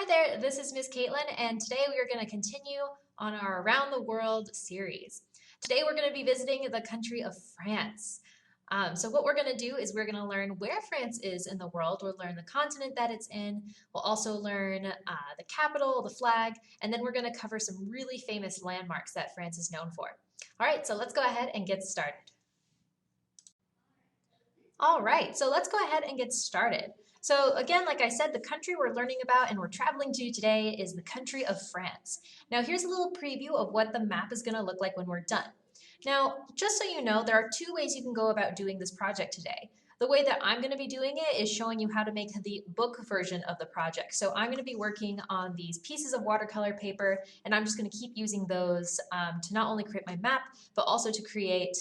Hi there, this is Miss Caitlin, and today we are going to continue on our Around the World series. Today we're going to be visiting the country of France. So what we're going to do is we're going to learn where France is in the world. We'll learn the continent that it's in. We'll also learn the capital, the flag, and then we're going to cover some really famous landmarks that France is known for. All right, so let's go ahead and get started. All right, so let's go ahead and get started. So again, like I said, the country we're learning about and we're traveling to today is the country of France. Now here's a little preview of what the map is going to look like when we're done. Now, just so you know, there are two ways you can go about doing this project today. The way that I'm going to be doing it is showing you how to make the book version of the project. So I'm going to be working on these pieces of watercolor paper, and I'm just going to keep using those to not only create my map, but also to create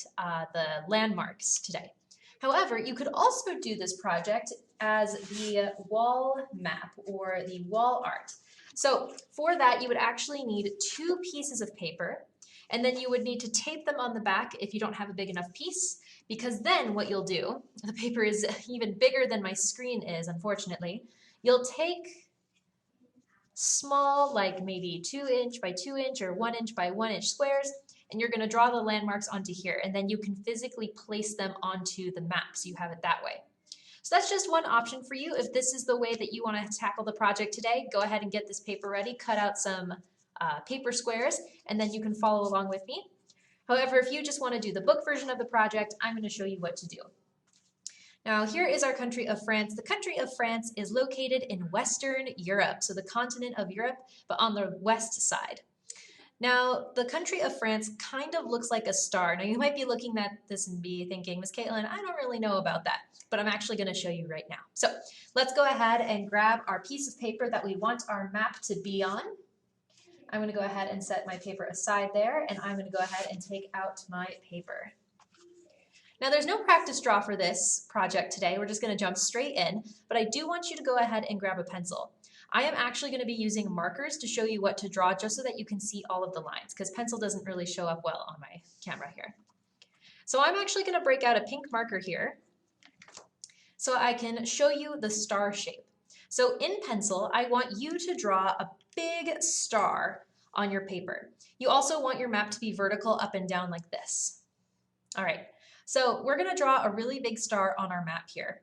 the landmarks today. However, you could also do this project as the wall map or the wall art. So for that, you would actually need two pieces of paper, and then you would need to tape them on the back if you don't have a big enough piece, because then what you'll do, the paper is even bigger than my screen is, unfortunately, you'll take small, like maybe 2" by 2" or 1" by 1" squares, and you're going to draw the landmarks onto here, and then you can physically place them onto the map so you have it that way. So that's just one option for you. If this is the way that you want to tackle the project today, go ahead and get this paper ready, cut out some paper squares, and then you can follow along with me. However, if you just want to do the book version of the project, I'm going to show you what to do. Now, here is our country of France. The country of France is located in Western Europe, so the continent of Europe, but on the west side. Now, the country of France kind of looks like a star. Now, you might be looking at this and be thinking, Miss Caitlin, I don't really know about that, but I'm actually going to show you right now. So let's go ahead and grab our piece of paper that we want our map to be on. I'm going to go ahead and set my paper aside there, and I'm going to go ahead and take out my paper. Now, there's no practice draw for this project today. We're just going to jump straight in, but I do want you to go ahead and grab a pencil. I am actually going to be using markers to show you what to draw just so that you can see all of the lines, because pencil doesn't really show up well on my camera here. So I'm actually going to break out a pink marker here so I can show you the star shape. So in pencil, I want you to draw a big star on your paper. You also want your map to be vertical up and down like this. All right, so we're going to draw a really big star on our map here.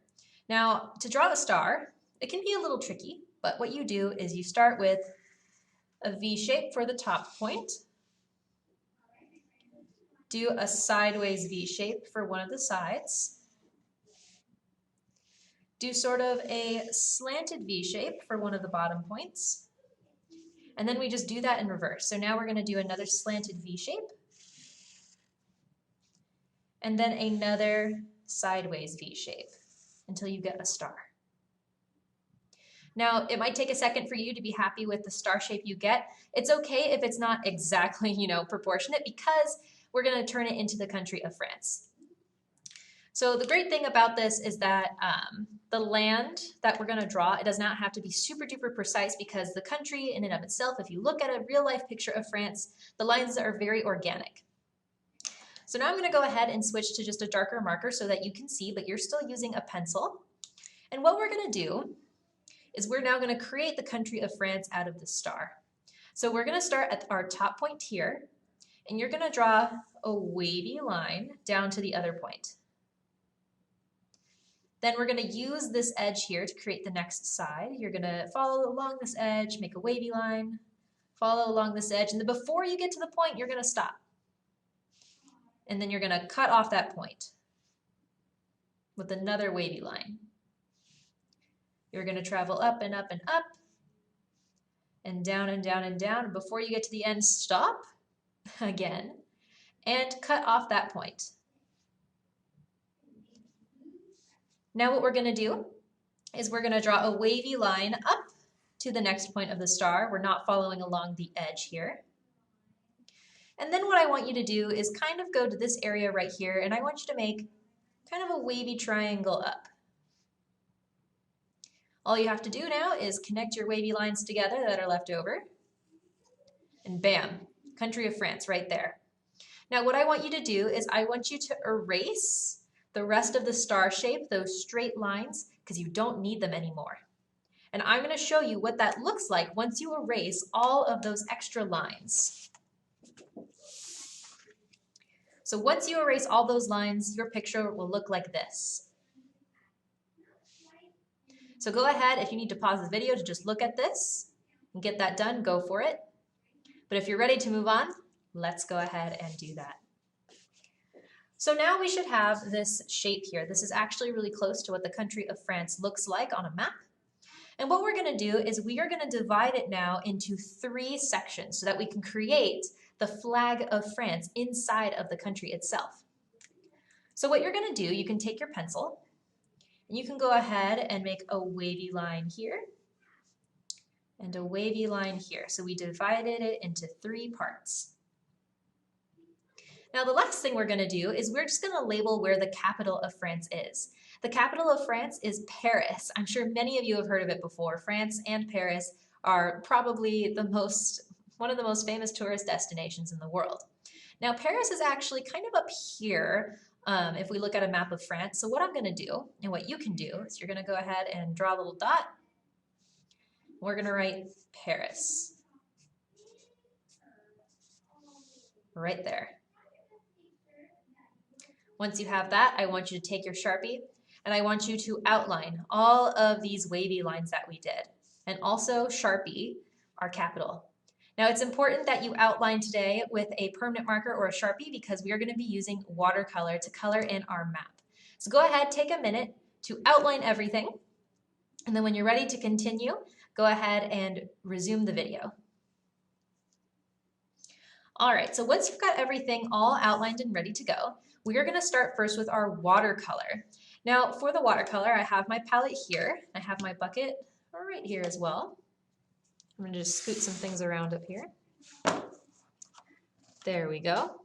Now, to draw a star, it can be a little tricky. But what you do is you start with a V shape for the top point, do a sideways V shape for one of the sides, do sort of a slanted V shape for one of the bottom points, and then we just do that in reverse. So now we're going to do another slanted V shape, and then another sideways V shape until you get a star. Now, it might take a second for you to be happy with the star shape you get. It's okay if it's not exactly, proportionate, because we're going to turn it into the country of France. So the great thing about this is that the land that we're going to draw, it does not have to be super duper precise, because the country in and of itself, if you look at a real life picture of France, the lines are very organic. So now I'm going to go ahead and switch to just a darker marker so that you can see, but you're still using a pencil. And what we're going to do is we're now going to create the country of France out of the star. So we're going to start at our top point here, and you're going to draw a wavy line down to the other point. Then we're going to use this edge here to create the next side. You're going to follow along this edge, make a wavy line, follow along this edge, and then before you get to the point, you're going to stop. And then you're going to cut off that point with another wavy line. You're going to travel up and up and up, and down and down and down. And before you get to the end, stop again and cut off that point. Now what we're going to do is we're going to draw a wavy line up to the next point of the star. We're not following along the edge here. And then what I want you to do is kind of go to this area right here, and I want you to make kind of a wavy triangle up. All you have to do now is connect your wavy lines together that are left over, and bam, country of France right there. Now what I want you to do is I want you to erase the rest of the star shape, those straight lines, because you don't need them anymore. And I'm going to show you what that looks like once you erase all of those extra lines. So once you erase all those lines, your picture will look like this. So go ahead, if you need to pause the video to just look at this and get that done, go for it. But if you're ready to move on, let's go ahead and do that. So now we should have this shape here. This is actually really close to what the country of France looks like on a map. And what we're going to do is we are going to divide it now into 3 sections so that we can create the flag of France inside of the country itself. So what you're going to do, you can take your pencil and you can go ahead and make a wavy line here and a wavy line here. So we divided it into 3 parts. Now the last thing we're going to do is we're just going to label where the capital of France is. The capital of France is Paris. I'm sure many of you have heard of it before. France and Paris are probably one of the most famous tourist destinations in the world. Now Paris is actually kind of up here if we look at a map of France. So what I'm going to do, and what you can do, is you're going to go ahead and draw a little dot. We're going to write Paris. Right there. Once you have that, I want you to take your Sharpie and I want you to outline all of these wavy lines that we did, and also Sharpie our capital. Now it's important that you outline today with a permanent marker or a Sharpie because we are going to be using watercolor to color in our map. So go ahead, take a minute to outline everything, and then when you're ready to continue, go ahead and resume the video. All right, so once you've got everything all outlined and ready to go, we are going to start first with our watercolor. Now for the watercolor, I have my palette here. I have my bucket right here as well. I'm going to just scoot some things around up here. There we go.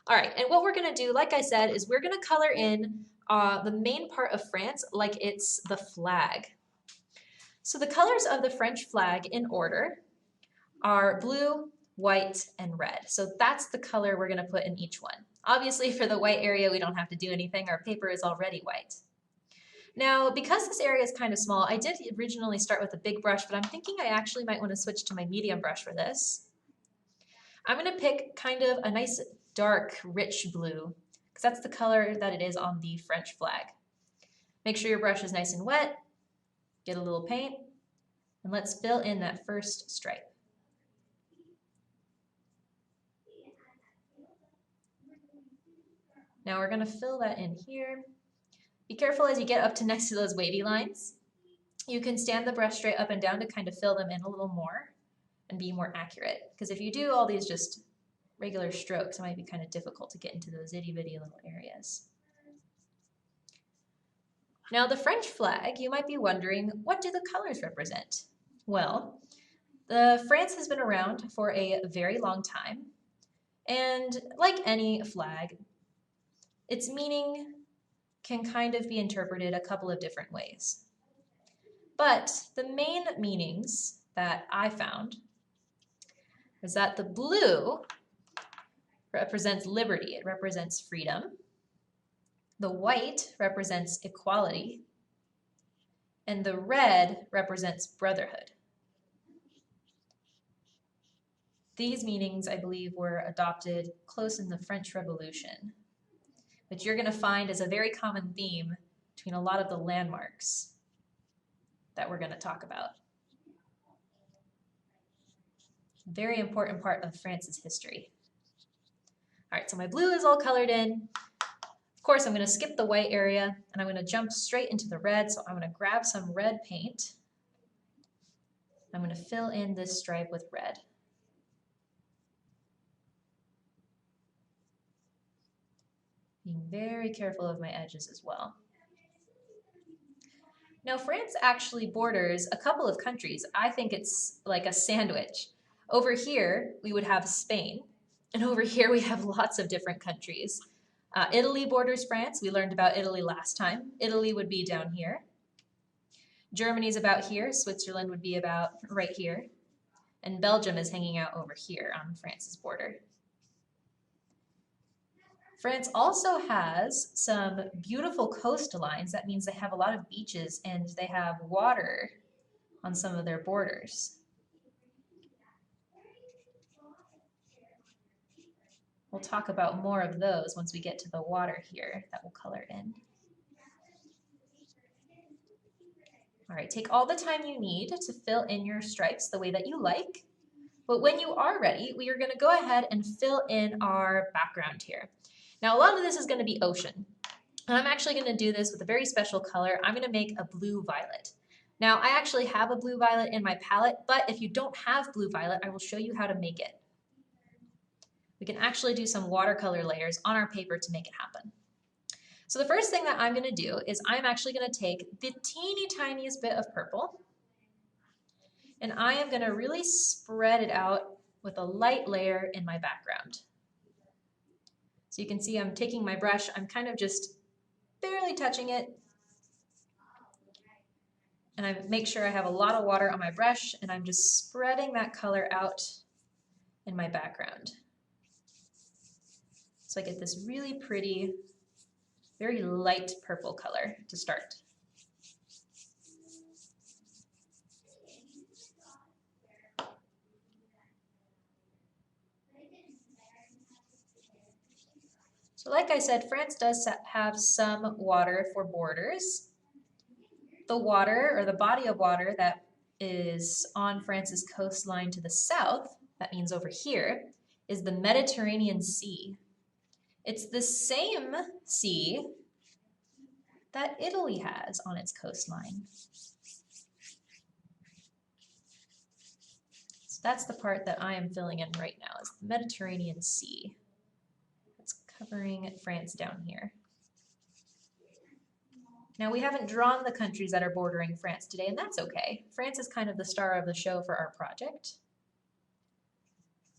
All right, and what we're going to do, like I said, is we're going to color in the main part of France like it's the flag. So the colors of the French flag in order are blue, white, and red. So that's the color we're going to put in each one. Obviously, for the white area, we don't have to do anything. Our paper is already white. Now, because this area is kind of small, I did originally start with a big brush, but I'm thinking I actually might want to switch to my medium brush for this. I'm going to pick kind of a nice dark, rich blue, because that's the color that it is on the French flag. Make sure your brush is nice and wet. Get a little paint, and let's fill in that first stripe. Now we're going to fill that in here. Be careful as you get up to next to those wavy lines. You can stand the brush straight up and down to kind of fill them in a little more and be more accurate. Because if you do all these just regular strokes, it might be kind of difficult to get into those itty bitty little areas. Now the French flag, you might be wondering, what do the colors represent? Well, France has been around for a very long time. And like any flag, its meaning can kind of be interpreted a couple of different ways. But the main meanings that I found is that the blue represents liberty, it represents freedom. The white represents equality. And the red represents brotherhood. These meanings, I believe, were adopted close in the French Revolution, which you're going to find is a very common theme between a lot of the landmarks that we're going to talk about. Very important part of France's history. All right, so my blue is all colored in. Of course, I'm going to skip the white area and I'm going to jump straight into the red. So I'm going to grab some red paint. I'm going to fill in this stripe with red. Being very careful of my edges as well. Now, France actually borders a couple of countries. I think it's like a sandwich. Over here, we would have Spain, and over here we have lots of different countries. Italy borders France. We learned about Italy last time. Italy would be down here. Germany's about here. Switzerland would be about right here. And Belgium is hanging out over here on France's border. France also has some beautiful coastlines. That means they have a lot of beaches and they have water on some of their borders. We'll talk about more of those once we get to the water here that we'll color in. All right, take all the time you need to fill in your stripes the way that you like. But when you are ready, we are going to go ahead and fill in our background here. Now, a lot of this is going to be ocean. And I'm actually going to do this with a very special color. I'm going to make a blue violet. Now, I actually have a blue violet in my palette, but if you don't have blue violet, I will show you how to make it. We can actually do some watercolor layers on our paper to make it happen. So the first thing that I'm going to do is I'm actually going to take the teeny tiniest bit of purple, and I am going to really spread it out with a light layer in my background. So you can see I'm taking my brush, I'm kind of just barely touching it, and I make sure I have a lot of water on my brush, and I'm just spreading that color out in my background. So I get this really pretty, very light purple color to start. So like I said, France does have some water for borders. The water, or the body of water that is on France's coastline to the south, that means over here, is the Mediterranean Sea. It's the same sea that Italy has on its coastline. So that's the part that I am filling in right now, is the Mediterranean Sea. It's covering France down here. Now, we haven't drawn the countries that are bordering France today, and that's okay. France is kind of the star of the show for our project.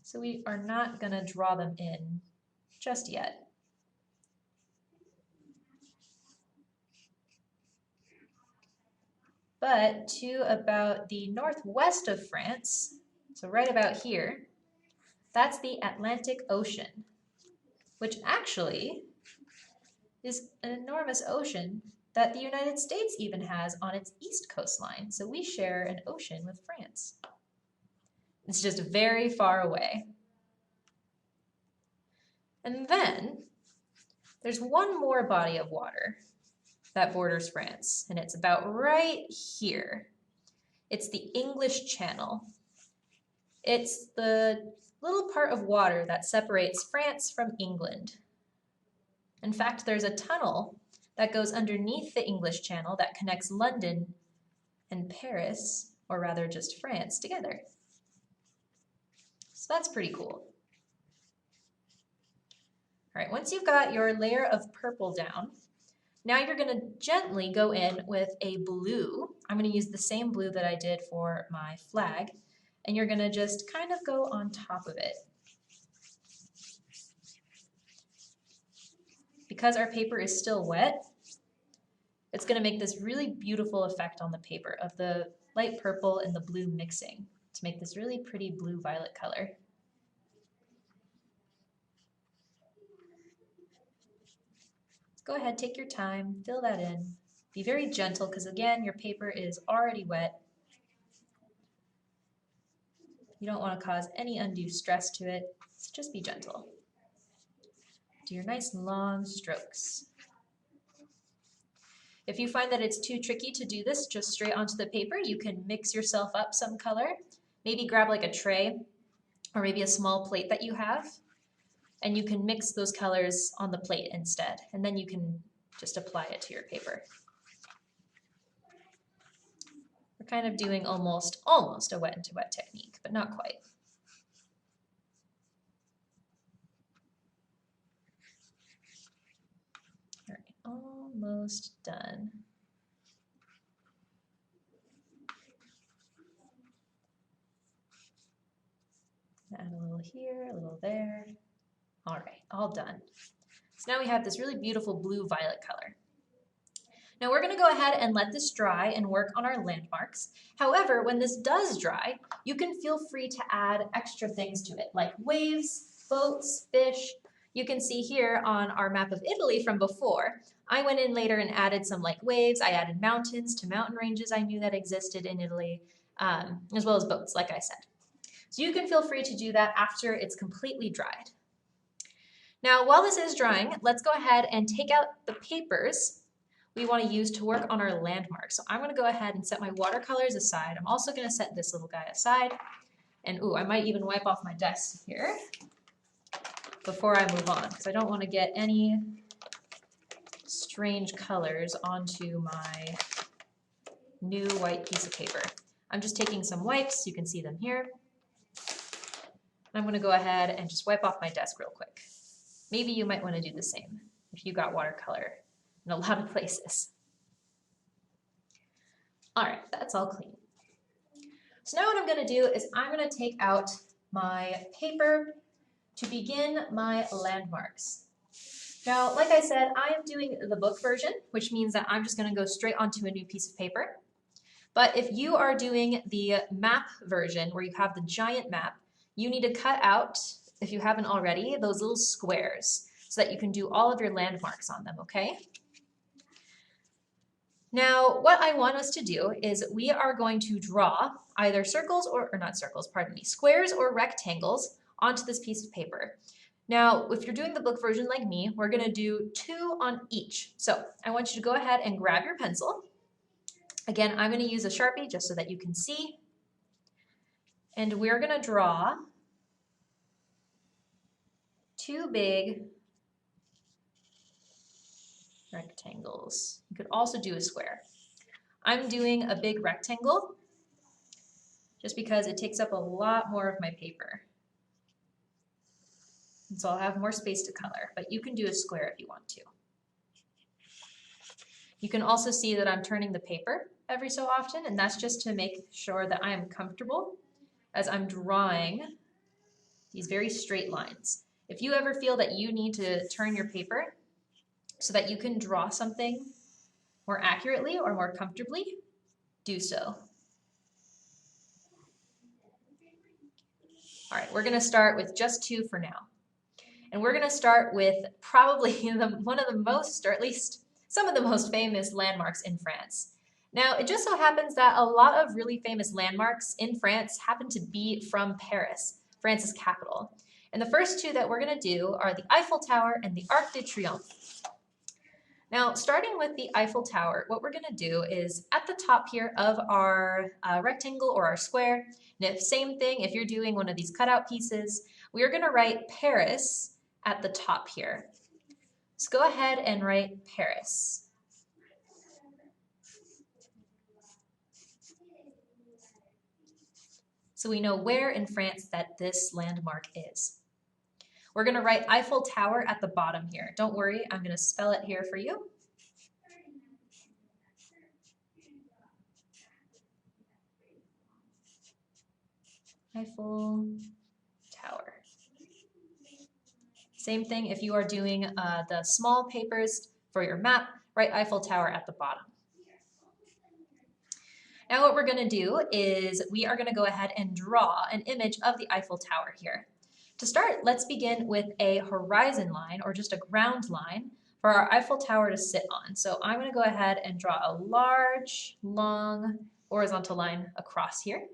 So we are not going to draw them in just yet. But to about the northwest of France, so right about here, that's the Atlantic Ocean, which actually is an enormous ocean that the United States even has on its east coastline. So we share an ocean with France. It's just very far away. And then there's one more body of water that borders France, and it's about right here. It's the English Channel. It's the little part of water that separates France from England. In fact, there's a tunnel that goes underneath the English Channel that connects London and Paris, or rather just France, together. So that's pretty cool. All right, once you've got your layer of purple down, now you're going to gently go in with a blue. I'm going to use the same blue that I did for my flag, and you're going to just kind of go on top of it. Because our paper is still wet, it's going to make this really beautiful effect on the paper of the light purple and the blue mixing to make this really pretty blue-violet color. Go ahead, take your time, fill that in. Be very gentle because, again, your paper is already wet. You don't want to cause any undue stress to it, so just be gentle. Do your nice long strokes. If you find that it's too tricky to do this just straight onto the paper, you can mix yourself up some color. Maybe grab like a tray or maybe a small plate that you have, and you can mix those colors on the plate instead, and then you can just apply it to your paper. We're kind of doing almost a wet into wet technique, but not quite. All right, almost done. Add a little here, a little there. All right, all done. So now we have this really beautiful blue-violet color. Now we're going to go ahead and let this dry and work on our landmarks. However, when this does dry, you can feel free to add extra things to it, like waves, boats, fish. You can see here on our map of Italy from before, I went in later and added some like waves. I added mountains to mountain ranges I knew that existed in Italy. as well as boats, like I said. So you can feel free to do that after it's completely dried. Now, while this is drying, let's go ahead and take out the papers we want to use to work on our landmarks. So I'm going to go ahead and set my watercolors aside. I'm also going to set this little guy aside. And ooh, I might even wipe off my desk here before I move on, because I don't want to get any strange colors onto my new white piece of paper. I'm just taking some wipes, you can see them here. I'm going to go ahead and just wipe off my desk real quick. Maybe you might want to do the same if you got watercolor in a lot of places. All right, that's all clean. So now what I'm going to do is I'm going to take out my paper to begin my landmarks. Now, like I said, I am doing the book version, which means that I'm just going to go straight onto a new piece of paper. But if you are doing the map version, where you have the giant map, you need to cut out, if you haven't already, those little squares so that you can do all of your landmarks on them, okay? Now, what I want us to do is we are going to draw either circles or not circles, pardon me, squares or rectangles onto this piece of paper. Now, if you're doing the book version like me, we're going to do 2 on each. So I want you to go ahead and grab your pencil. Again, I'm going to use a Sharpie just so that you can see. And we're going to draw 2 big rectangles. You could also do a square. I'm doing a big rectangle just because it takes up a lot more of my paper. And so I'll have more space to color, but you can do a square if you want to. You can also see that I'm turning the paper every so often, and that's just to make sure that I am comfortable as I'm drawing these very straight lines. If you ever feel that you need to turn your paper so that you can draw something more accurately or more comfortably, do so. All right, we're going to start with just 2 for now. And we're going to start with probably one of the most, or at least some of the most famous landmarks in France. Now, it just so happens that a lot of really famous landmarks in France happen to be from Paris, France's capital. And the first 2 that we're going to do are the Eiffel Tower and the Arc de Triomphe. Now, starting with the Eiffel Tower, what we're going to do is at the top here of our rectangle or our square, and same thing if you're doing one of these cutout pieces, we are going to write Paris at the top here. So go ahead and write Paris. So we know where in France that this landmark is. We're going to write Eiffel Tower at the bottom here. Don't worry, I'm going to spell it here for you. Eiffel Tower. Same thing if you are doing the small papers for your map, write Eiffel Tower at the bottom. Now what we're going to do is we are going to go ahead and draw an image of the Eiffel Tower here. To start, let's begin with a horizon line or just a ground line for our Eiffel Tower to sit on. So I'm going to go ahead and draw a large, long horizontal line across here.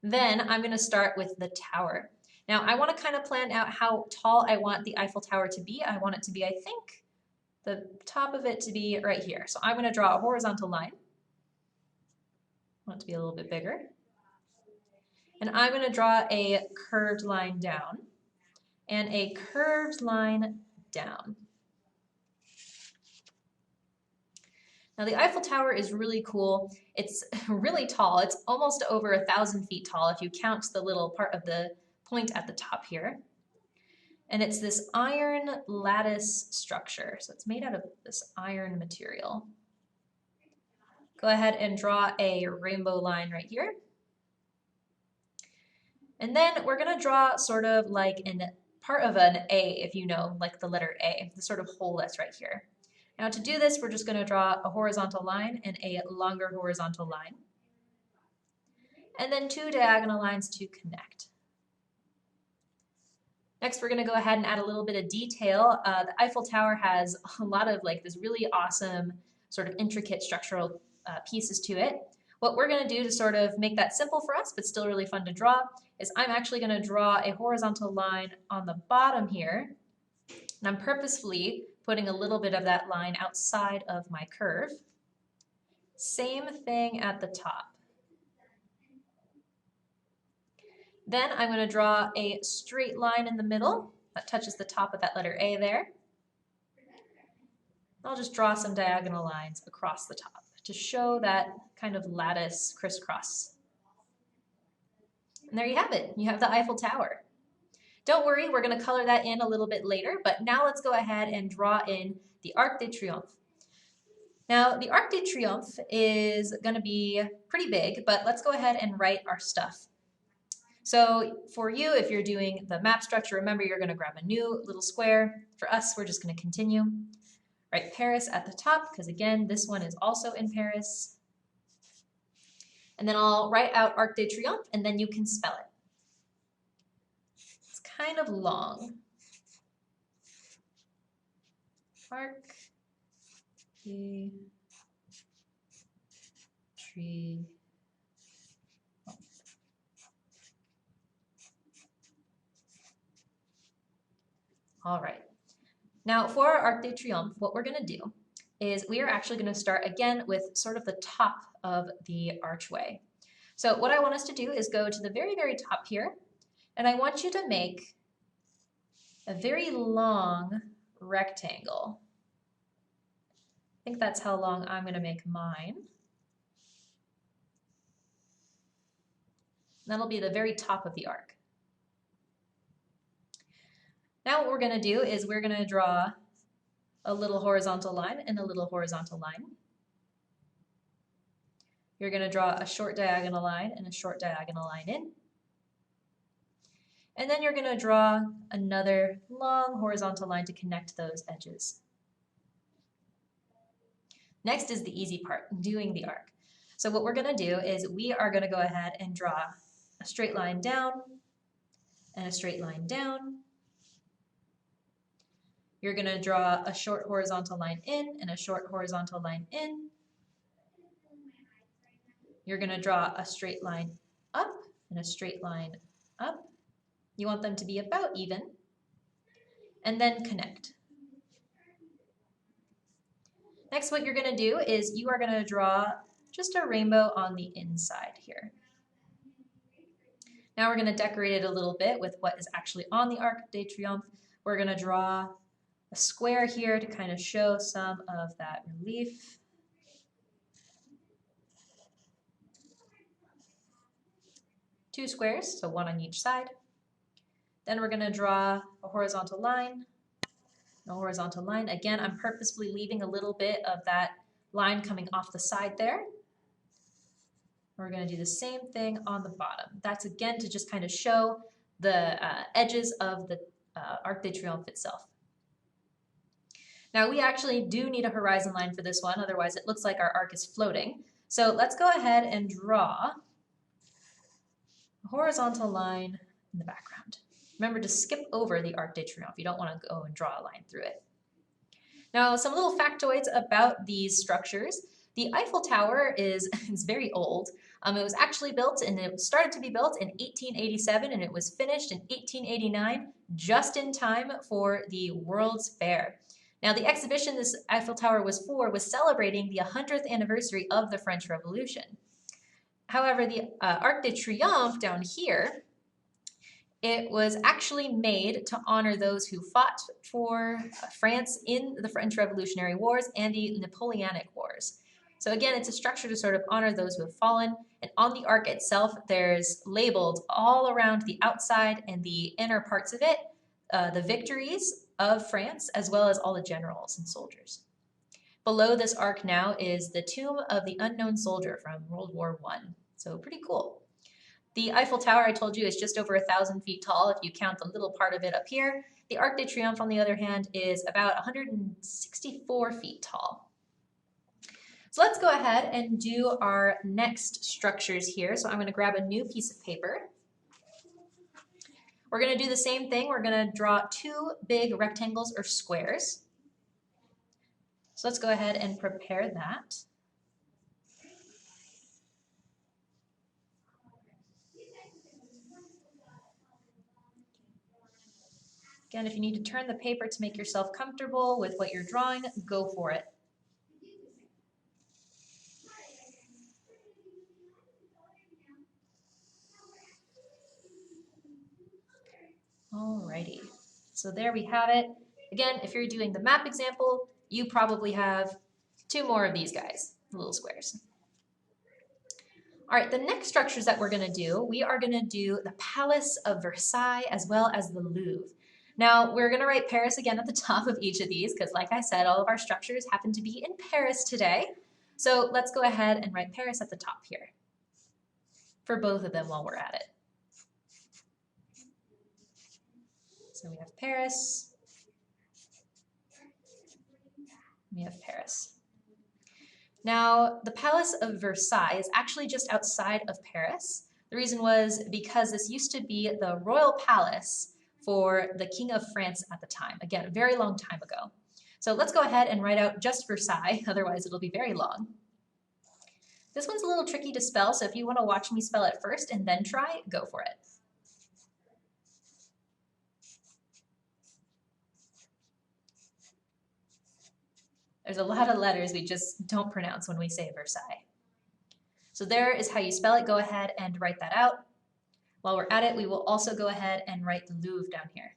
Then I'm going to start with the tower. Now I want to kind of plan out how tall I want the Eiffel Tower to be. I want it to be, I think, the top of it to be right here. So I'm going to draw a horizontal line. I want it to be a little bit bigger. And I'm going to draw a curved line down and a curved line down. Now the Eiffel Tower is really cool. It's really tall. It's almost over 1,000 feet tall if you count the little part of the point at the top here. And it's this iron lattice structure. So it's made out of this iron material. Go ahead and draw a rainbow line right here. And then we're going to draw sort of like a part of an A, if you know, like the letter A, the sort of hole that's right here. Now to do this, we're just going to draw a horizontal line and a longer horizontal line. And then 2 diagonal lines to connect. Next, we're going to go ahead and add a little bit of detail. The Eiffel Tower has a lot of like this really awesome sort of intricate structural pieces to it. What we're going to do to sort of make that simple for us, but still really fun to draw, is I'm actually going to draw a horizontal line on the bottom here. And I'm purposefully putting a little bit of that line outside of my curve. Same thing at the top. Then I'm going to draw a straight line in the middle that touches the top of that letter A there. I'll just draw some diagonal lines across the top to show that kind of lattice crisscross. And there you have it. You have the Eiffel Tower. Don't worry, we're going to color that in a little bit later, but now let's go ahead and draw in the Arc de Triomphe. Now, the Arc de Triomphe is going to be pretty big, but let's go ahead and write our stuff. So for you, if you're doing the map structure, remember you're going to grab a new little square. For us, we're just going to continue. Write Paris at the top, because again, this one is also in Paris. And then I'll write out Arc de Triomphe, and then you can spell it. It's kind of long. Arc de Triomphe. All right. Now for our Arc de Triomphe, what we're going to do is we are actually going to start again with sort of the top of the archway. So what I want us to do is go to the very, very top here, and I want you to make a very long rectangle. I think that's how long I'm going to make mine. That'll be the very top of the arc. Now what we're going to do is we're going to draw a little horizontal line and a little horizontal line. You're going to draw a short diagonal line and a short diagonal line in. And then you're going to draw another long horizontal line to connect those edges. Next is the easy part, doing the arc. So what we're going to do is we are going to go ahead and draw a straight line down and a straight line down. You're going to draw a short horizontal line in and a short horizontal line in. You're going to draw a straight line up and a straight line up. You want them to be about even. And then connect. Next, what you're going to do is you are going to draw just a rainbow on the inside here. Now we're going to decorate it a little bit with what is actually on the Arc de Triomphe. We're going to draw a square here to kind of show some of that relief. Two squares, so one on each side. Then we're going to draw a horizontal line. A horizontal line. Again, I'm purposefully leaving a little bit of that line coming off the side there. We're going to do the same thing on the bottom. That's again to just kind of show the edges of the Arc de Triomphe itself. Now we actually do need a horizon line for this one, otherwise it looks like our arc is floating. So let's go ahead and draw a horizontal line in the background. Remember to skip over the Arc de Triomphe. You don't want to go and draw a line through it. Now some little factoids about these structures. The Eiffel Tower is very old. It was actually built, and it started to be built in 1887, and it was finished in 1889, just in time for the World's Fair. Now, the exhibition this Eiffel Tower was for was celebrating the 100th anniversary of the French Revolution. However, the Arc de Triomphe down here, it was actually made to honor those who fought for France in the French Revolutionary Wars and the Napoleonic Wars. So again, it's a structure to sort of honor those who have fallen. And on the arc itself, there's labeled all around the outside and the inner parts of it, the victories of France, as well as all the generals and soldiers. Below this arc now is the tomb of the unknown soldier from World War I. So pretty cool. The Eiffel Tower, I told you, is just over 1,000 feet tall if you count the little part of it up here. The Arc de Triomphe, on the other hand, is about 164 feet tall. So let's go ahead and do our next structures here. So I'm going to grab a new piece of paper. We're going to do the same thing. We're going to draw two big rectangles or squares. So let's go ahead and prepare that. Again, if you need to turn the paper to make yourself comfortable with what you're drawing, go for it. Alrighty, so there we have it. Again, if you're doing the map example, you probably have 2 more of these guys, the little squares. All right, the next structures that we're gonna do, we are gonna do the Palace of Versailles as well as the Louvre. Now, we're gonna write Paris again at the top of each of these because like I said, all of our structures happen to be in Paris today. So let's go ahead and write Paris at the top here for both of them while we're at it. So we have Paris, we have Paris. Now, the Palace of Versailles is actually just outside of Paris. The reason was because this used to be the royal palace for the King of France at the time. Again, a very long time ago. So let's go ahead and write out just Versailles, otherwise it'll be very long. This one's a little tricky to spell, so if you want to watch me spell it first and then try, go for it. There's a lot of letters we just don't pronounce when we say Versailles. So there is how you spell it. Go ahead and write that out. While we're at it, we will also go ahead and write the Louvre down here.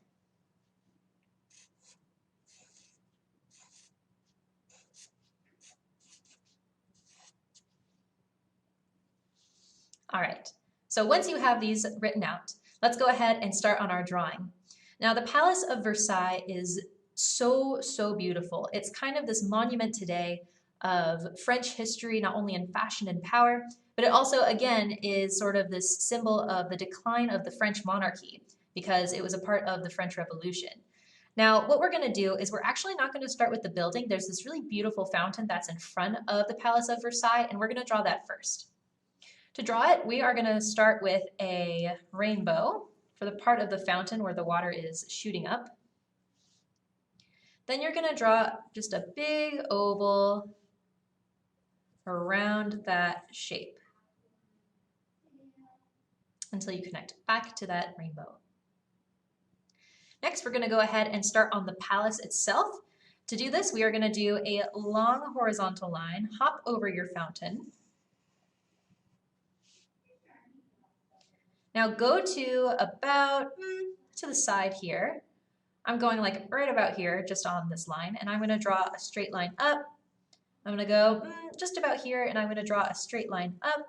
All right, so once you have these written out, let's go ahead and start on our drawing. Now, the Palace of Versailles is so beautiful. It's kind of this monument today of French history, not only in fashion and power, but it also, again, is sort of this symbol of the decline of the French monarchy because it was a part of the French Revolution. Now, what we're going to do is we're actually not going to start with the building. There's this really beautiful fountain that's in front of the Palace of Versailles, and we're going to draw that first. To draw it, we are going to start with a rainbow for the part of the fountain where the water is shooting up. Then you're going to draw just a big oval around that shape until you connect back to that rainbow. Next, we're going to go ahead and start on the palace itself. To do this, we are going to do a long horizontal line, hop over your fountain. Now go to about to the side here. I'm going like right about here, just on this line, and I'm going to draw a straight line up. I'm going to go just about here, and I'm going to draw a straight line up.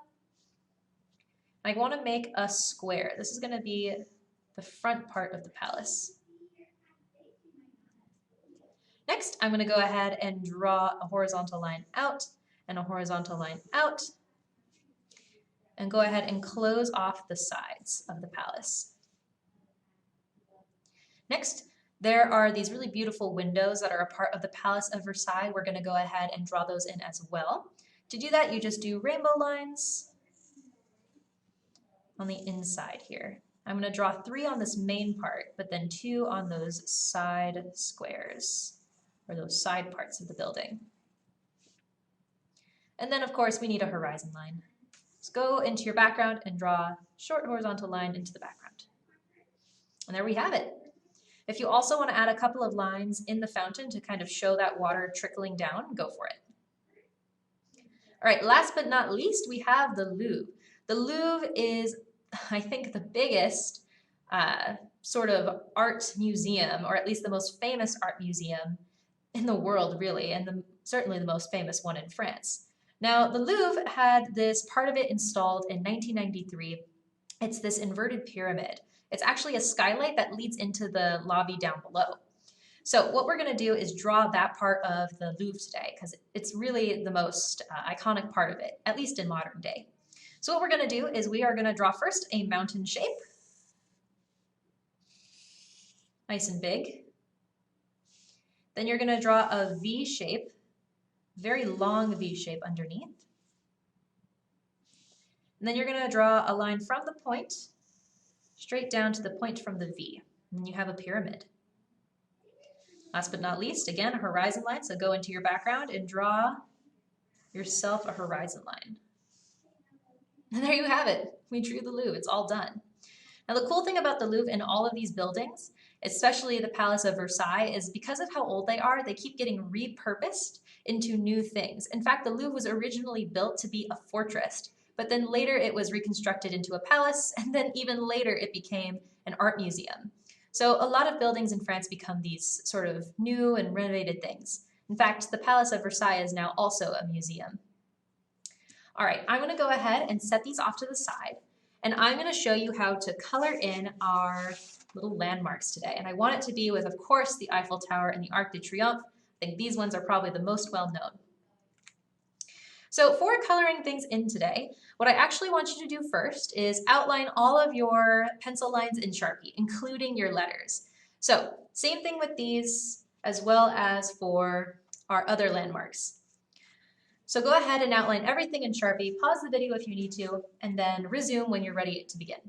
I want to make a square. This is going to be the front part of the palace. Next, I'm going to go ahead and draw a horizontal line out and a horizontal line out, and go ahead and close off the sides of the palace. Next, there are these really beautiful windows that are a part of the Palace of Versailles. We're going to go ahead and draw those in as well. To do that, you just do rainbow lines on the inside here. I'm going to draw 3 on this main part, but then 2 on those side squares, or those side parts of the building. And then, of course, we need a horizon line. So go into your background and draw a short horizontal line into the background. And there we have it. If you also want to add a couple of lines in the fountain to kind of show that water trickling down, go for it. All right, last but not least, we have the Louvre. The Louvre is, I think, the biggest sort of art museum, or at least the most famous art museum in the world, really, and certainly the most famous one in France. Now, the Louvre had this part of it installed in 1993. It's this inverted pyramid. It's actually a skylight that leads into the lobby down below. So what we're going to do is draw that part of the Louvre today because it's really the most iconic part of it, at least in modern day. So what we're going to do is we are going to draw first a mountain shape, nice and big. Then you're going to draw a V shape, very long V shape underneath. And then you're going to draw a line from the point straight down to the point from the V, and then you have a pyramid. Last but not least, again, a horizon line, so go into your background and draw yourself a horizon line. And there you have it. We drew the Louvre. It's all done. Now, the cool thing about the Louvre and all of these buildings, especially the Palace of Versailles, is because of how old they are, they keep getting repurposed into new things. In fact, the Louvre was originally built to be a fortress, but then later it was reconstructed into a palace, and then even later it became an art museum. So a lot of buildings in France become these sort of new and renovated things. In fact, the Palace of Versailles is now also a museum. All right, I'm going to go ahead and set these off to the side, and I'm going to show you how to color in our little landmarks today. And I want it to be with, of course, the Eiffel Tower and the Arc de Triomphe. I think these ones are probably the most well known. So for coloring things in today, what I actually want you to do first is outline all of your pencil lines in Sharpie, including your letters. So same thing with these as well as for our other landmarks. So go ahead and outline everything in Sharpie, pause the video if you need to, and then resume when you're ready to begin.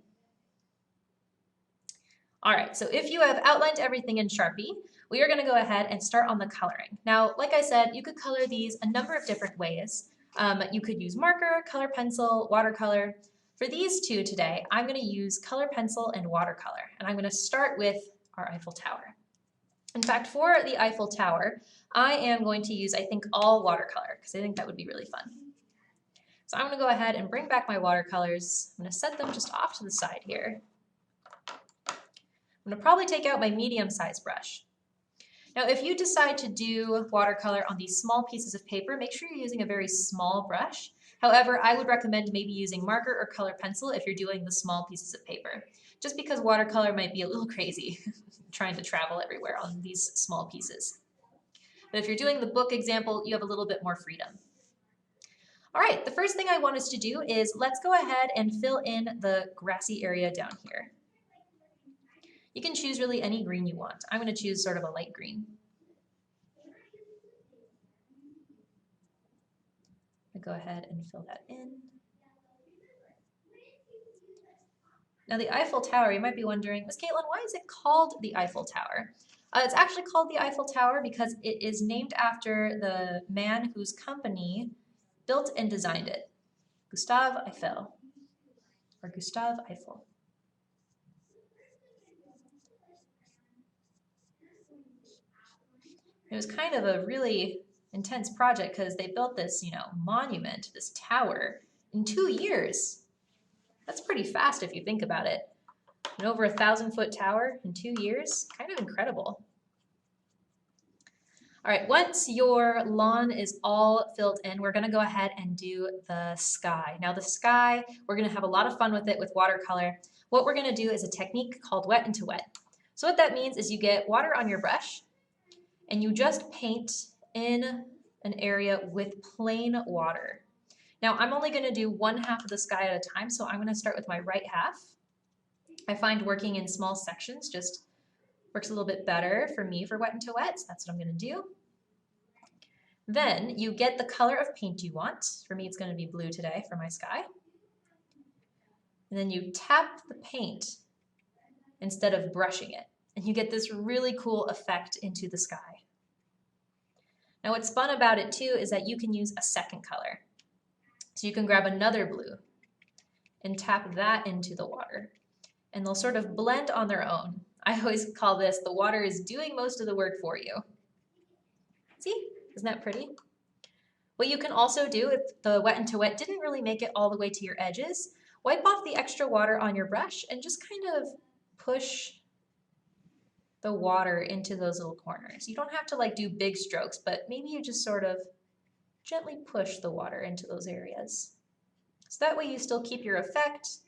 All right, so if you have outlined everything in Sharpie, we are going to go ahead and start on the coloring. Now, like I said, you could color these a number of different ways. You could use marker, color pencil, watercolor. For these two today, I'm going to use color pencil and watercolor, and I'm going to start with our Eiffel Tower. In fact, for the Eiffel Tower, I am going to use, I think, all watercolor, because I think that would be really fun. So I'm going to go ahead and bring back my watercolors. I'm going to set them just off to the side here. I'm going to probably take out my medium-sized brush. Now, if you decide to do watercolor on these small pieces of paper, make sure you're using a very small brush. However, I would recommend maybe using marker or color pencil if you're doing the small pieces of paper, just because watercolor might be a little crazy trying to travel everywhere on these small pieces. But if you're doing the book example, you have a little bit more freedom. All right, the first thing I want us to do is let's go ahead and fill in the grassy area down here. You can choose really any green you want. I'm going to choose sort of a light green. I'll go ahead and fill that in. Now the Eiffel Tower, you might be wondering, Miss Caitlin, why is it called the Eiffel Tower? It's actually called the Eiffel Tower because it is named after the man whose company built and designed it, Gustave Eiffel, or Gustave Eiffel. It was kind of a really intense project because they built this, monument, this tower, in 2 years. That's pretty fast if you think about it. An over 1,000-foot tower in 2 years, kind of incredible. All right, once your lawn is all filled in, we're gonna go ahead and do the sky. Now the sky, we're gonna have a lot of fun with it with watercolor. What we're gonna do is a technique called wet into wet. So what that means is you get water on your brush and you just paint in an area with plain water. Now I'm only gonna do one half of the sky at a time, so I'm gonna start with my right half. I find working in small sections just works a little bit better for me for wet into wet, so that's what I'm gonna do. Then you get the color of paint you want. For me, it's gonna be blue today for my sky. And then you tap the paint instead of brushing it, and you get this really cool effect into the sky. Now what's fun about it too is that you can use a second color. So you can grab another blue and tap that into the water, and they'll sort of blend on their own. I always call this the water is doing most of the work for you. See, isn't that pretty? What you can also do if the wet into wet didn't really make it all the way to your edges, wipe off the extra water on your brush and just kind of push the water into those little corners. You don't have to like do big strokes, but maybe you just sort of gently push the water into those areas. So that way you still keep your effect,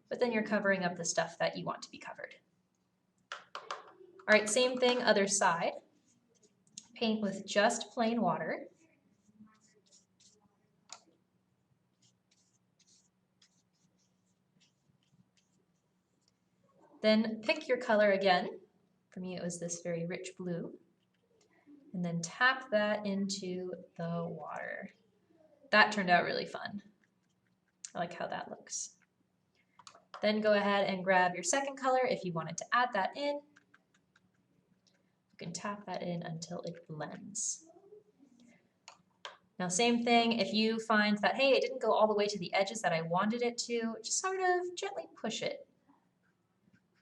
but then you're covering up the stuff that you want to be covered. All right, same thing, other side. Paint with just plain water. Then pick your color again. For me, it was this very rich blue. And then tap that into the water. That turned out really fun. I like how that looks. Then go ahead and grab your second color if you wanted to add that in. You can tap that in until it blends. Now same thing, if you find that, hey, it didn't go all the way to the edges that I wanted it to, just sort of gently push it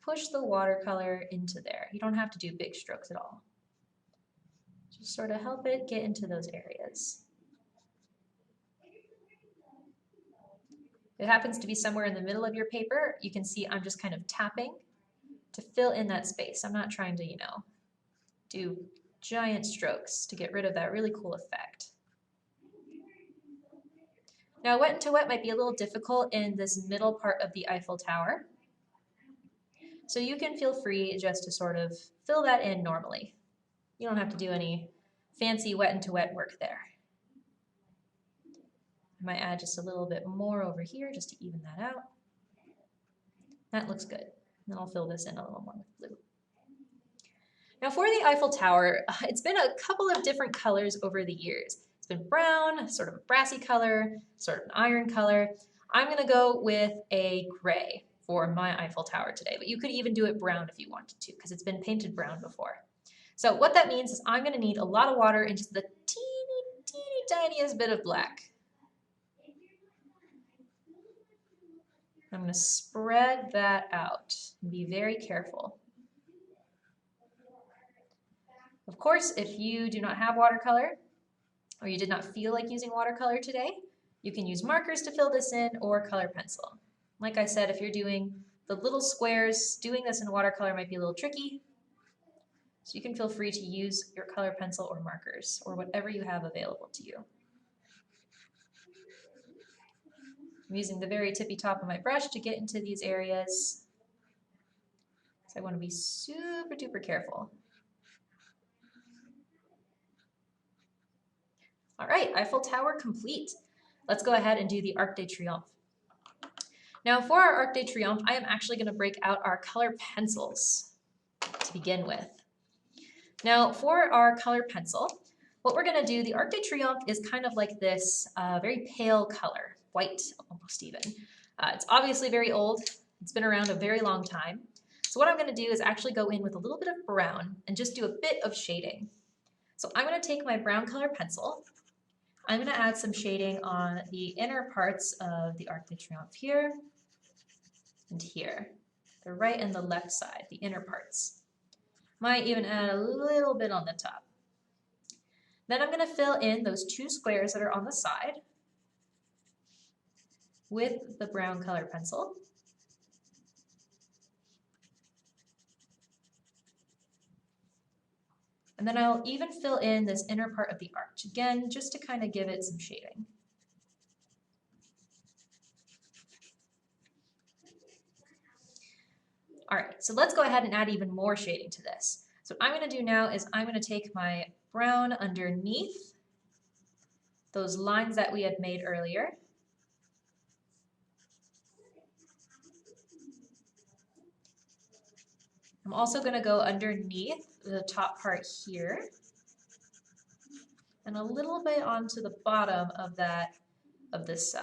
push the watercolor into there. You don't have to do big strokes at all. Just sort of help it get into those areas. If it happens to be somewhere in the middle of your paper, you can see I'm just kind of tapping to fill in that space. I'm not trying to, do giant strokes to get rid of that really cool effect. Now, wet to wet might be a little difficult in this middle part of the Eiffel Tower. So you can feel free just to sort of fill that in normally. You don't have to do any fancy wet to wet work there. I might add just a little bit more over here just to even that out. That looks good. Then I'll fill this in a little more with blue. Now for the Eiffel Tower, it's been a couple of different colors over the years. It's been brown, sort of a brassy color, sort of an iron color. I'm gonna go with a gray for my Eiffel Tower today, but you could even do it brown if you wanted to, because it's been painted brown before. So what that means is I'm gonna need a lot of water and just the teeny tiniest bit of black. I'm going to spread that out and be very careful. Of course, if you do not have watercolor or you did not feel like using watercolor today, you can use markers to fill this in or color pencil. Like I said, if you're doing the little squares, doing this in watercolor might be a little tricky. So you can feel free to use your color pencil or markers or whatever you have available to you. I'm using the very tippy top of my brush to get into these areas. So I want to be super duper careful. All right, Eiffel Tower complete. Let's go ahead and do the Arc de Triomphe. Now for our Arc de Triomphe, I am actually going to break out our color pencils to begin with. Now for our color pencil, what we're going to do, the Arc de Triomphe is kind of like this very pale color. White, almost even. It's obviously very old. It's been around a very long time. So what I'm going to do is actually go in with a little bit of brown and just do a bit of shading. So I'm going to take my brown color pencil. I'm going to add some shading on the inner parts of the Arc de Triomphe here and here. The right and the left side, the inner parts. Might even add a little bit on the top. Then I'm going to fill in those two squares that are on the side with the brown color pencil. And then I'll even fill in this inner part of the arch, again, just to kind of give it some shading. All right, so let's go ahead and add even more shading to this. So what I'm going to do now is I'm going to take my brown underneath those lines that we had made earlier. I'm also going to go underneath the top part here and a little bit onto the bottom of this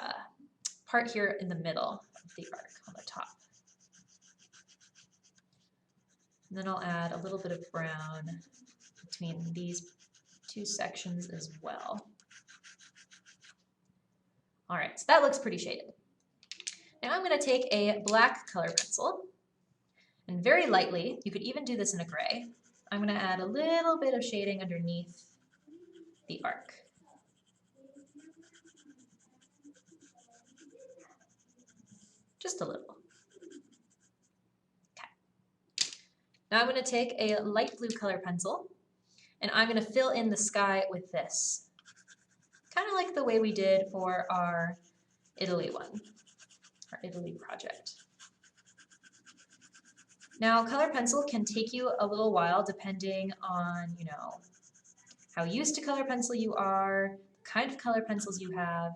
part here in the middle of the arc on the top. And then I'll add a little bit of brown between these two sections as well. All right, so that looks pretty shaded. Now I'm going to take a black color pencil and very lightly, you could even do this in a gray, I'm going to add a little bit of shading underneath the arc. Just a little. Okay. Now I'm going to take a light blue color pencil and I'm going to fill in the sky with this. Kind of like the way we did for our Italy one, our Italy project. Now, color pencil can take you a little while depending on, how used to color pencil you are, the kind of color pencils you have.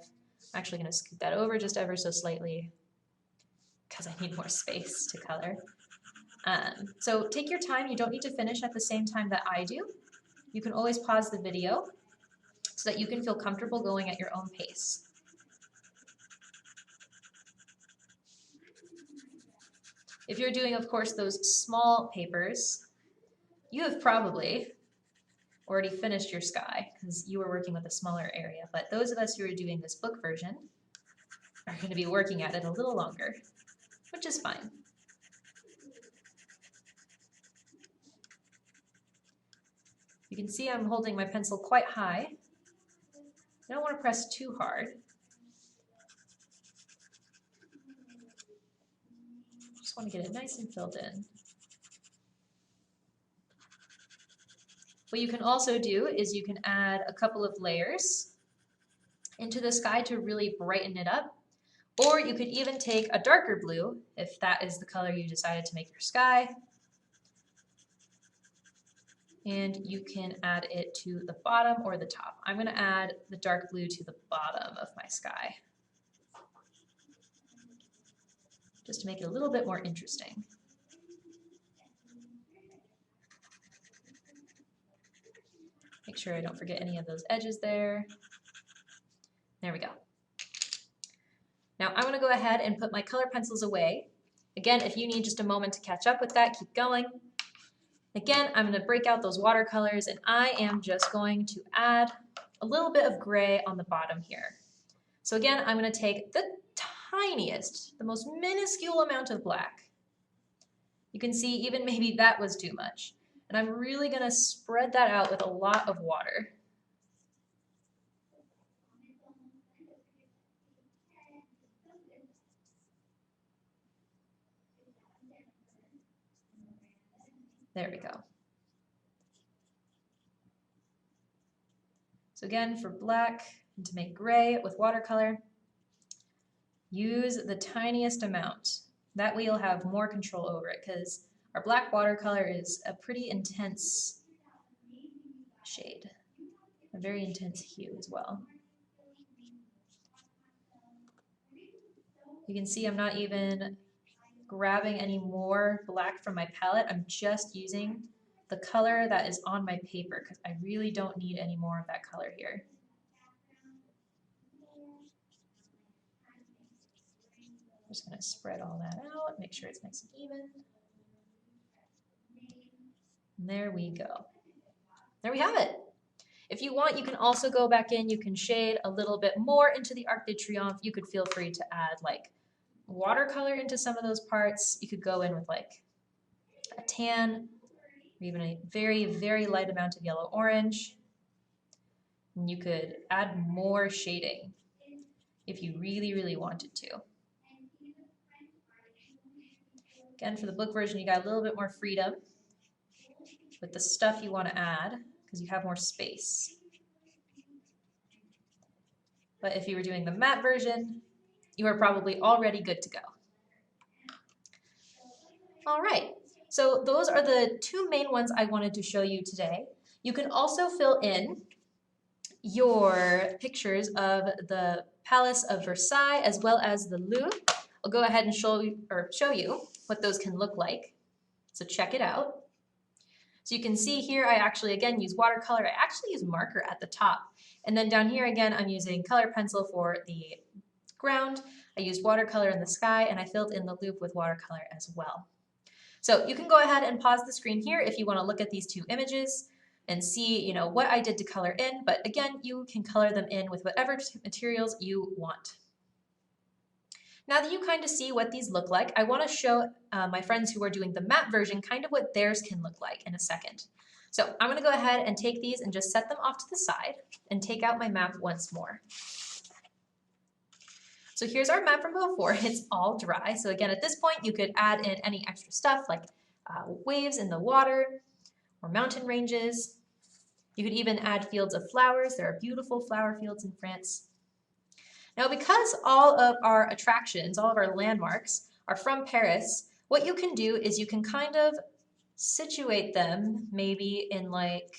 I'm actually going to scoot that over just ever so slightly because I need more space to color. So take your time. You don't need to finish at the same time that I do. You can always pause the video so that you can feel comfortable going at your own pace. If you're doing, of course, those small papers, you have probably already finished your sky because you were working with a smaller area. But those of us who are doing this book version are going to be working at it a little longer, which is fine. You can see I'm holding my pencil quite high. I don't want to press too hard. Just want to get it nice and filled in. What you can also do is you can add a couple of layers into the sky to really brighten it up. Or you could even take a darker blue, if that is the color you decided to make your sky, and you can add it to the bottom or the top. I'm going to add the dark blue to the bottom of my sky, just to make it a little bit more interesting. Make sure I don't forget any of those edges there. There we go. Now I'm going to go ahead and put my color pencils away. Again, if you need just a moment to catch up with that, keep going. Again, I'm going to break out those watercolors, and I am just going to add a little bit of gray on the bottom here. So again, I'm going to take the tiniest, the most minuscule amount of black. You can see even maybe that was too much. And I'm really going to spread that out with a lot of water. There we go. So again, for black, and to make gray with watercolor, use the tiniest amount. That way you'll have more control over it, because our black watercolor is a pretty intense shade, a very intense hue as well. You can see I'm not even grabbing any more black from my palette. I'm just using the color that is on my paper, because I really don't need any more of that color here. I'm just going to spread all that out, make sure it's nice and even. And there we go. There we have it. If you want, you can also go back in, you can shade a little bit more into the Arc de Triomphe. You could feel free to add like watercolor into some of those parts. You could go in with like a tan, or even a very, very light amount of yellow orange. And you could add more shading if you really, really wanted to. Again, for the book version, you got a little bit more freedom with the stuff you want to add, because you have more space. But if you were doing the matte version, you are probably already good to go. All right, so those are the two main ones I wanted to show you today. You can also fill in your pictures of the Palace of Versailles as well as the Louvre. I'll go ahead and show you what those can look like. So check it out. So you can see here I actually again use watercolor. I actually use marker at the top. And then down here again I'm using color pencil for the ground. I used watercolor in the sky, and I filled in the loop with watercolor as well. So you can go ahead and pause the screen here if you want to look at these two images and see, what I did to color in. But again, you can color them in with whatever materials you want. Now that you kind of see what these look like, I want to show my friends who are doing the matte version kind of what theirs can look like in a second. So I'm going to go ahead and take these and just set them off to the side and take out my map once more. So here's our map from before. It's all dry. So again, at this point, you could add in any extra stuff like waves in the water or mountain ranges. You could even add fields of flowers. There are beautiful flower fields in France. Now, because all of our attractions, all of our landmarks are from Paris, what you can do is you can kind of situate them maybe in like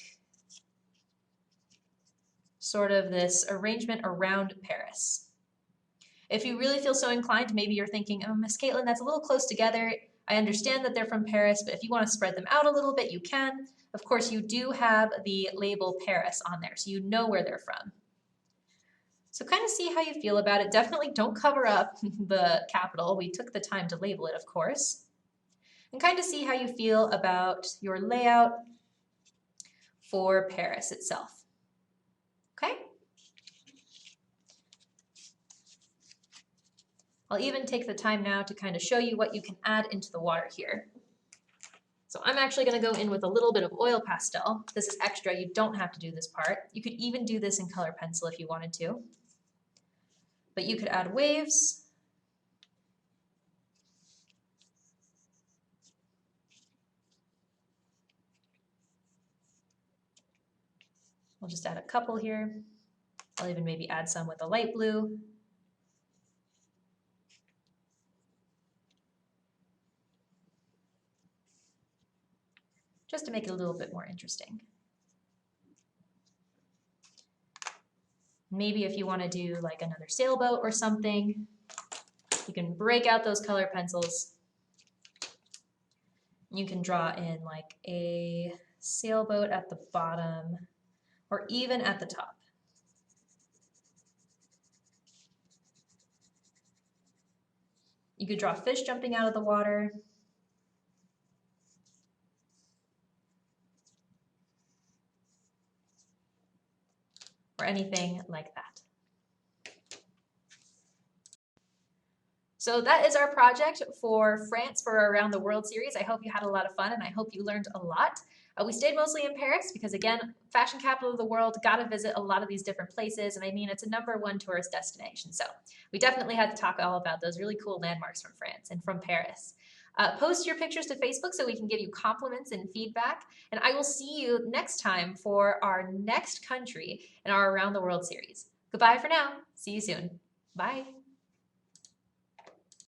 sort of this arrangement around Paris. If you really feel so inclined, maybe you're thinking, oh, Miss Caitlin, that's a little close together. I understand that they're from Paris, but if you want to spread them out a little bit, you can. Of course, you do have the label Paris on there, so you know where they're from. So kind of see how you feel about it. Definitely don't cover up the capital. We took the time to label it, of course. And kind of see how you feel about your layout for Paris itself. Okay? I'll even take the time now to kind of show you what you can add into the water here. So I'm actually going to go in with a little bit of oil pastel. This is extra. You don't have to do this part. You could even do this in color pencil if you wanted to. But you could add waves. We'll just add a couple here. I'll even maybe add some with a light blue. Just to make it a little bit more interesting. Maybe if you want to do like another sailboat or something, you can break out those color pencils. You can draw in like a sailboat at the bottom or even at the top. You could draw fish jumping out of the water. Or anything like that. So that is our project for France for our Around the World series. I hope you had a lot of fun and I hope you learned a lot. We stayed mostly in Paris because, again, fashion capital of the world, got to visit a lot of these different places. And I mean, it's a #1 tourist destination. So we definitely had to talk all about those really cool landmarks from France and from Paris. Post your pictures to Facebook so we can give you compliments and feedback. And I will see you next time for our next country in our Around the World series. Goodbye for now. See you soon. Bye.